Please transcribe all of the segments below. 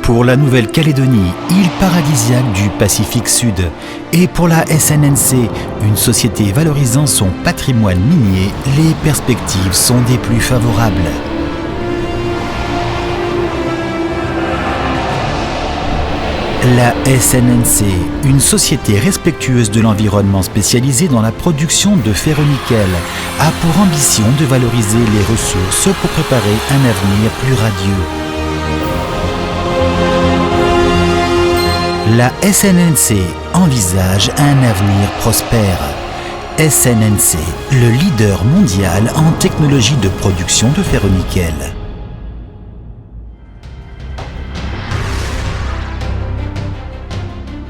Pour la Nouvelle-Calédonie, île paradisiaque du Pacifique Sud, et pour la SNNC, une société valorisant son patrimoine minier, les perspectives sont des plus favorables. La SNNC, une société respectueuse de l'environnement spécialisée dans la production de ferro-nickel, a pour ambition de valoriser les ressources pour préparer un avenir plus radieux. La SNNC envisage un avenir prospère. SNNC, le leader mondial en technologie de production de ferro-nickel.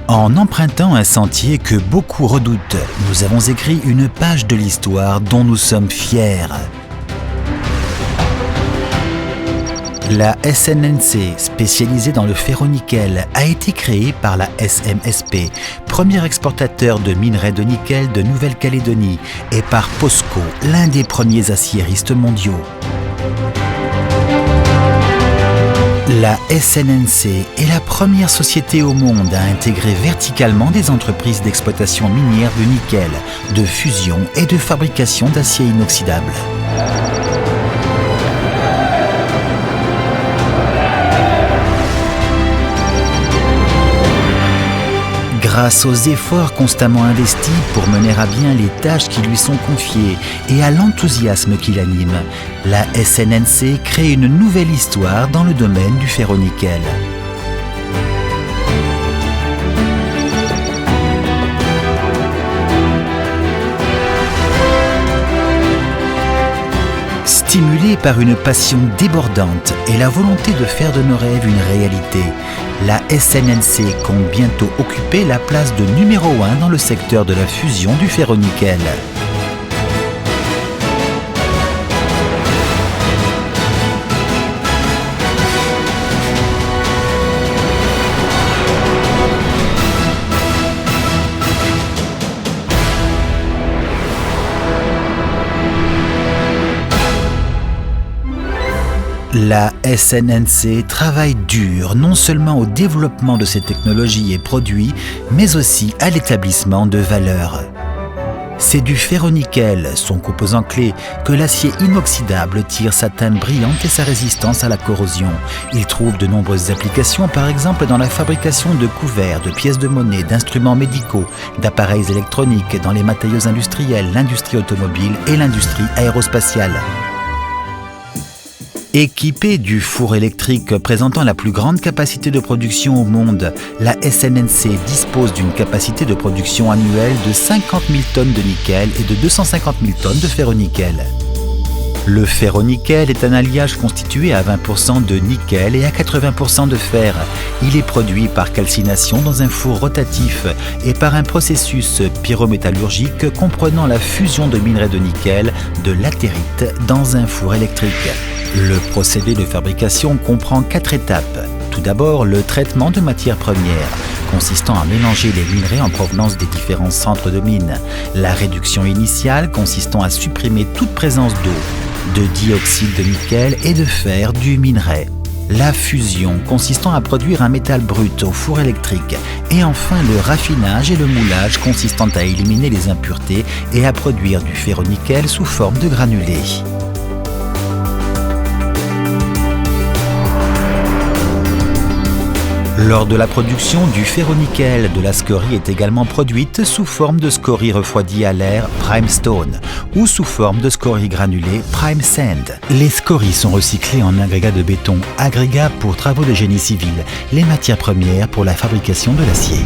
En empruntant un sentier que beaucoup redoutent, nous avons écrit une page de l'histoire dont nous sommes fiers. La SNNC, spécialisée dans le ferro-nickel, a été créée par la SMSP, premier exportateur de minerais de nickel de Nouvelle-Calédonie, et par POSCO, l'un des premiers aciéristes mondiaux. La SNNC est la première société au monde à intégrer verticalement des entreprises d'exploitation minière de nickel, de fusion et de fabrication d'acier inoxydable. Grâce aux efforts constamment investis pour mener à bien les tâches qui lui sont confiées et à l'enthousiasme qui l'anime, la SNNC crée une nouvelle histoire dans le domaine du ferro-nickel. Stimulée par une passion débordante et la volonté de faire de nos rêves une réalité, la SNNC compte bientôt occuper la place de numéro 1 dans le secteur de la fusion du ferro-nickel. La SNNC travaille dur non seulement au développement de ces technologies et produits, mais aussi à l'établissement de valeurs. C'est du ferro-nickel, son composant clé, que l'acier inoxydable tire sa teinte brillante et sa résistance à la corrosion. Il trouve de nombreuses applications, par exemple dans la fabrication de couverts, de pièces de monnaie, d'instruments médicaux, d'appareils électroniques, dans les matériaux industriels, l'industrie automobile et l'industrie aérospatiale. Équipée du four électrique présentant la plus grande capacité de production au monde, la SNNC dispose d'une capacité de production annuelle de 50 000 tonnes de nickel et de 250 000 tonnes de ferro-nickel. Le ferro-nickel est un alliage constitué à 20% de nickel et à 80% de fer. Il est produit par calcination dans un four rotatif et par un processus pyrométallurgique comprenant la fusion de minerais de nickel, de latérite, dans un four électrique. Le procédé de fabrication comprend 4 étapes. Tout d'abord, le traitement de matières premières, consistant à mélanger les minerais en provenance des différents centres de mines. La réduction initiale, consistant à supprimer toute présence d'eau, de dioxyde de nickel et de fer du minerai. La fusion, consistant à produire un métal brut au four électrique. Et enfin, le raffinage et le moulage, consistant à éliminer les impuretés et à produire du ferro-nickel sous forme de granulés. Lors de la production du ferro-nickel, de la scorie est également produite sous forme de scorie refroidie à l'air Prime Stone ou sous forme de scorie granulée Prime Sand. Les scories sont recyclées en agrégats de béton, agrégats pour travaux de génie civil, les matières premières pour la fabrication de l'acier.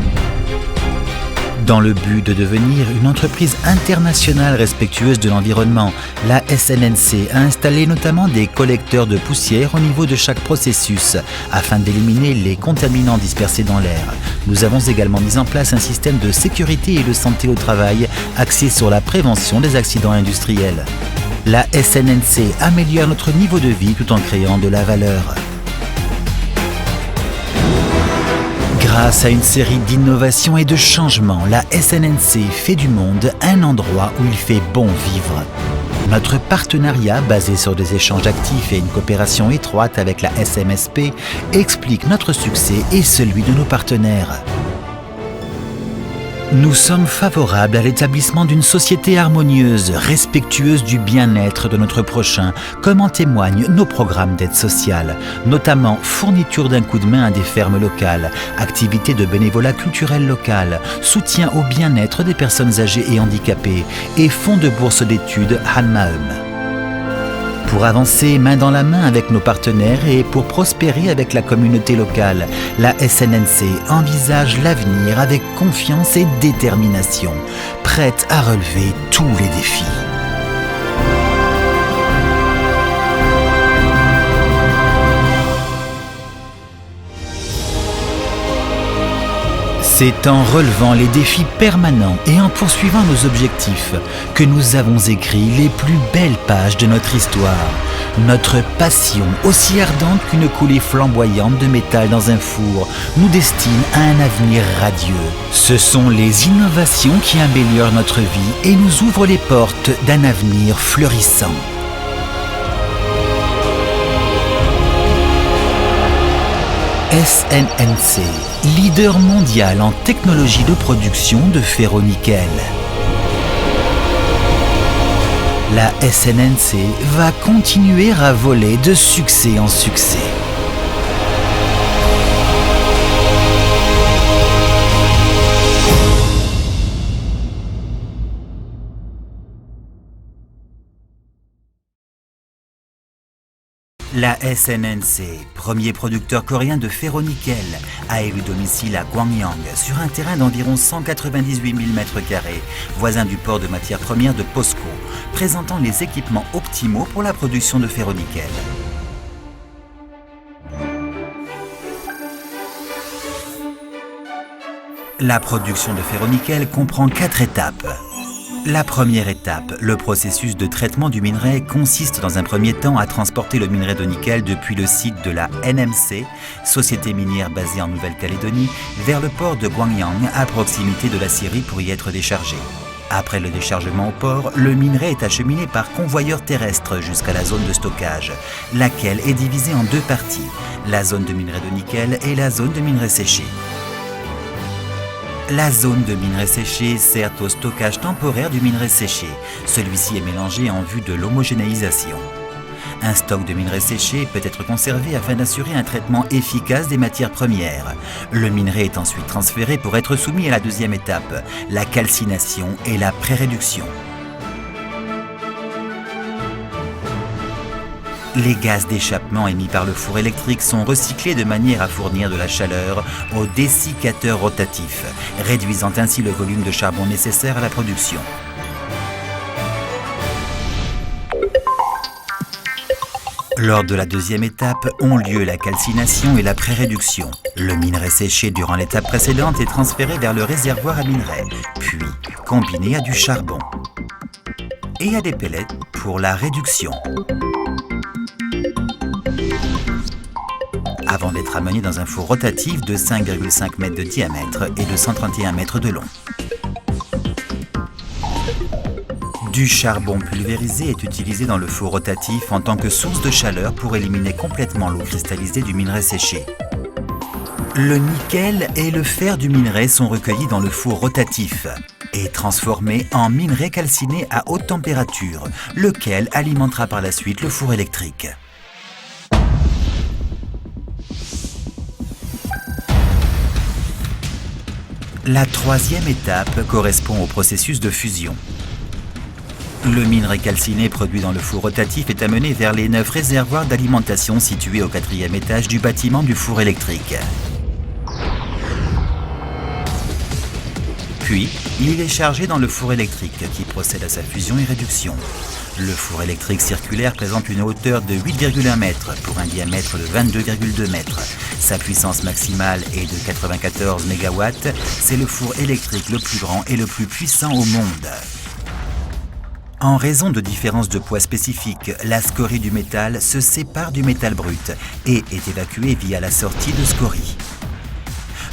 Dans le but de devenir une entreprise internationale respectueuse de l'environnement, la SNNC a installé notamment des collecteurs de poussière au niveau de chaque processus afin d'éliminer les contaminants dispersés dans l'air. Nous avons également mis en place un système de sécurité et de santé au travail axé sur la prévention des accidents industriels. La SNNC améliore notre niveau de vie tout en créant de la valeur. Grâce à une série d'innovations et de changements, la SNNC fait du monde un endroit où il fait bon vivre. Notre partenariat, basé sur des échanges actifs et une coopération étroite avec la SMSP, explique notre succès et celui de nos partenaires. Nous sommes favorables à l'établissement d'une société harmonieuse, respectueuse du bien-être de notre prochain, comme en témoignent nos programmes d'aide sociale, notamment fourniture d'un coup de main à des fermes locales, activités de bénévolat culturel local, soutien au bien-être des personnes âgées et handicapées et fonds de bourse d'études Hanmaum. Pour avancer main dans la main avec nos partenaires et pour prospérer avec la communauté locale, la SNNC envisage l'avenir avec confiance et détermination, prête à relever tous les défis. C'est en relevant les défis permanents et en poursuivant nos objectifs que nous avons écrit les plus belles pages de notre histoire. Notre passion, aussi ardente qu'une coulée flamboyante de métal dans un four, nous destine à un avenir radieux. Ce sont les innovations qui améliorent notre vie et nous ouvrent les portes d'un avenir fleurissant. SNNC, leader mondial en technologie de production de ferro-nickel. La SNNC va continuer à voler de succès en succès. La SNNC, premier producteur coréen de ferro-nickel, a élu domicile à Gwangyang sur un terrain d'environ 198 000 m², voisin du port de matières premières de POSCO, présentant les équipements optimaux pour la production de ferro-nickel. La production de ferro-nickel comprend 4 étapes. La première étape, le processus de traitement du minerai, consiste dans un premier temps à transporter le minerai de nickel depuis le site de la NMC, société minière basée en Nouvelle-Calédonie, vers le port de Gwangyang à proximité de la scierie pour y être déchargé. Après le déchargement au port, le minerai est acheminé par convoyeur terrestre jusqu'à la zone de stockage, laquelle est divisée en 2 parties, la zone de minerai de nickel et la zone de minerai séché. La zone de minerai séché sert au stockage temporaire du minerai séché. Celui-ci est mélangé en vue de l'homogénéisation. Un stock de minerai séché peut être conservé afin d'assurer un traitement efficace des matières premières. Le minerai est ensuite transféré pour être soumis à la deuxième étape, la calcination et la pré-réduction. Les gaz d'échappement émis par le four électrique sont recyclés de manière à fournir de la chaleur au dessiccateur rotatif, réduisant ainsi le volume de charbon nécessaire à la production. Lors de la deuxième étape, ont lieu la calcination et la pré-réduction. Le minerai séché durant l'étape précédente est transféré vers le réservoir à minerai, puis combiné à du charbon et à des pellets pour la réduction, avant d'être amené dans un four rotatif de 5,5 mètres de diamètre et de 131 mètres de long. Du charbon pulvérisé est utilisé dans le four rotatif en tant que source de chaleur pour éliminer complètement l'eau cristallisée du minerai séché. Le nickel et le fer du minerai sont recueillis dans le four rotatif et transformés en minerai calciné à haute température, lequel alimentera par la suite le four électrique. La troisième étape correspond au processus de fusion. Le minerai calciné produit dans le four rotatif est amené vers les 9 réservoirs d'alimentation situés au 4e étage du bâtiment du four électrique. Puis, il est chargé dans le four électrique qui procède à sa fusion et réduction. Le four électrique circulaire présente une hauteur de 8,1 mètres pour un diamètre de 22,2 mètres. Sa puissance maximale est de 94 MW. C'est le four électrique le plus grand et le plus puissant au monde. En raison de différences de poids spécifiques, la scorie du métal se sépare du métal brut et est évacuée via la sortie de scorie.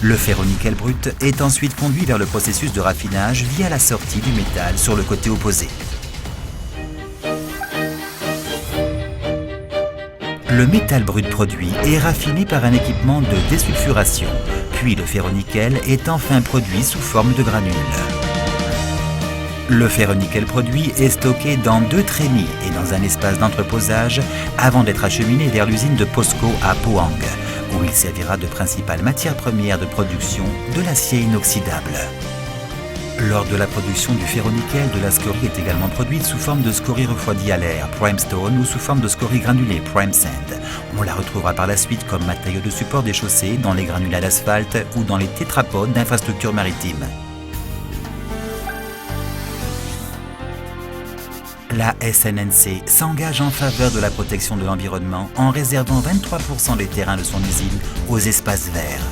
Le ferro-nickel brut est ensuite conduit vers le processus de raffinage via la sortie du métal sur le côté opposé. Le métal brut produit est raffiné par un équipement de désulfuration, puis le ferronickel est enfin produit sous forme de granules. Le ferronickel produit est stocké dans 2 trémies et dans un espace d'entreposage avant d'être acheminé vers l'usine de POSCO à Pohang, où il servira de principale matière première de production de l'acier inoxydable. Lors de la production du ferronickel, de la scorie est également produite sous forme de scorie refroidie à l'air, prime stone, ou sous forme de scorie granulée, prime sand. On la retrouvera par la suite comme matériau de support des chaussées, dans les granulats d'asphalte ou dans les tétrapodes d'infrastructures maritimes. La SNNC s'engage en faveur de la protection de l'environnement en réservant 23% des terrains de son usine aux espaces verts.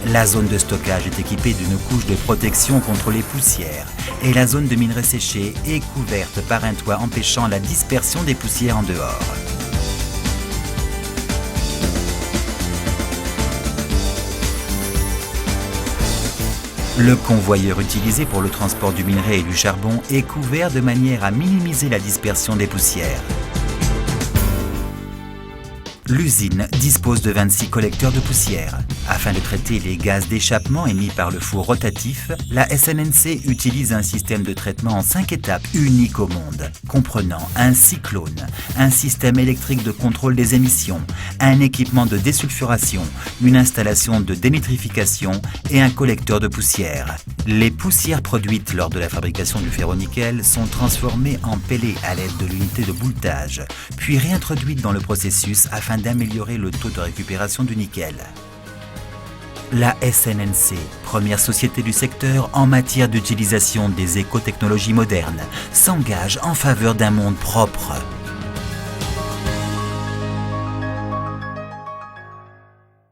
La zone de stockage est équipée d'une couche de protection contre les poussières et la zone de minerai séché est couverte par un toit empêchant la dispersion des poussières en dehors. Le convoyeur utilisé pour le transport du minerai et du charbon est couvert de manière à minimiser la dispersion des poussières. L'usine dispose de 26 collecteurs de poussière. Afin de traiter les gaz d'échappement émis par le four rotatif, la SNNC utilise un système de traitement en 5 étapes unique au monde, comprenant un cyclone, un système électrique de contrôle des émissions, un équipement de désulfuration, une installation de dénitrification et un collecteur de poussière. Les poussières produites lors de la fabrication du ferronickel sont transformées en pellets à l'aide de l'unité de bouletage, puis réintroduites dans le processus afin d'améliorer le taux de récupération du nickel. La SNNC, première société du secteur en matière d'utilisation des écotechnologies modernes, s'engage en faveur d'un monde propre.